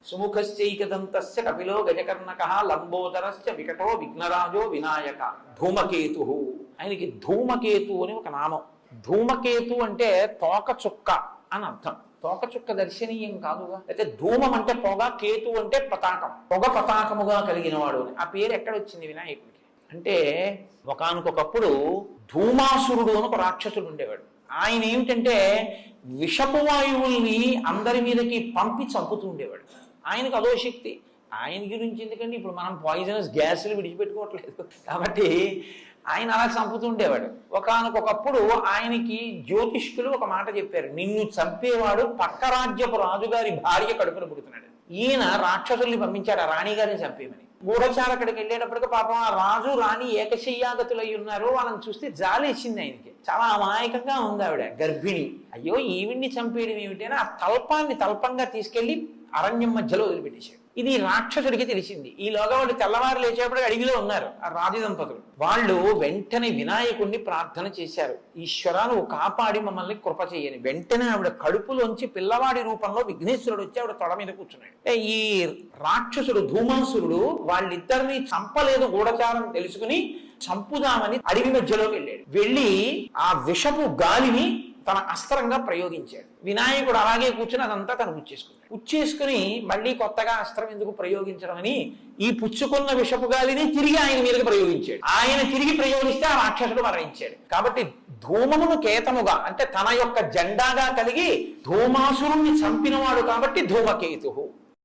సుముఖశ్చైకదంతస్య కపిలో గజకర్ణకః లంబోదరస్య వికటో విఘ్నరాజో వినాయక ధూమకేతు. ఆయనకి ధూమకేతు అని ఒక నామం. ధూమకేతు అంటే తోక చుక్క అని అర్థం. తోక చుక్క దర్శనీయం కాదుగా. అయితే ధూమం అంటే పొగ, కేతు అంటే పతాకం, పొగ పతాకముగా కలిగిన వాడు. ఆ పేరు ఎక్కడొచ్చింది వినాయకుడికి అంటే, ఒకానొకప్పుడు ధూమాసురుడు అని ఒక రాక్షసుడు ఉండేవాడు. ఆయన ఏమిటంటే విషపు వాయువుల్ని అందరి మీదకి పంపి చంపుతూ ఉండేవాడు. ఆయనకు అదో శక్తి. ఆయన గురించి ఎందుకంటే ఇప్పుడు మనం పాయిజనస్ గ్యాసులు విడిచిపెట్టుకోవట్లేదు కాబట్టి ఆయన అలా చంపుతూ ఉండేవాడు. ఒకానొకప్పుడు ఆయనకి జ్యోతిష్కులు ఒక మాట చెప్పారు, నిన్ను చంపేవాడు పక్క రాజ్యపు రాజుగారి భార్య కడుపున పుడుతున్నాడు. ఈయన రాక్షసుల్ని పంపించాడు ఆ రాణిగారిని చంపేమని. గూఢచారకుడికి వెళ్ళేటప్పటికి పాపం ఆ రాజు రాణి ఏకశయ్యాగతులై ఉన్నారు. వాళ్ళని చూస్తే జాలేసింది ఆయనకి. చాలా అమాయకంగా ఉంది ఆవిడ, గర్భిణి. అయ్యో ఈవిడ్ని చంపేయడం ఏమిటైనా ఆ తల్పాన్ని తల్పంగా తీసుకెళ్లి అరణ్యం మధ్యలో వదిలిపెట్టేశాడు. ఇది రాక్షసుడికి తెలిసింది. ఈలోగా వాళ్ళు తెల్లవారు లేచేపటికి అడవిలో ఉన్నారు ఆ రాజు దంపతులు. వాళ్ళు వెంటనే వినాయకుడిని ప్రార్థన చేశారు, ఈశ్వరా నువ్వు కాపాడి మమ్మల్ని కృప చేయని. వెంటనే ఆవిడ కడుపులోంచి పిల్లవాడి రూపంలో విఘ్నేశ్వరుడు వచ్చి ఆవిడ తొడ మీద కూర్చున్నాడు. ఈ రాక్షసుడు ధూమాసురుడు వాళ్ళిద్దరిని చంపలేదు గూఢచారం తెలుసుకుని చంపుదామని అడవి మధ్యలోకి వెళ్ళాడు. వెళ్ళి ఆ విషపు గాలిని తన అస్త్రంగా ప్రయోగించాడు. వినాయకుడు అలాగే కూర్చుని అదంతా తను పుచ్చేసుకుని మళ్ళీ కొత్తగా అస్త్రం ఎందుకు ప్రయోగించడం అని ఈ పుచ్చుకున్న విషపు గాలిని తిరిగి ఆయన మీదకి ప్రయోగించాడు. ఆయన తిరిగి ప్రయోగిస్తే ఆ రాక్షసుడు మరణించాడు. కాబట్టి ధూమమును కేతముగా అంటే తన యొక్క జెండాగా కలిగి ధూమాసురుణ్ణి చంపినవాడు కాబట్టి ధూమకేతు.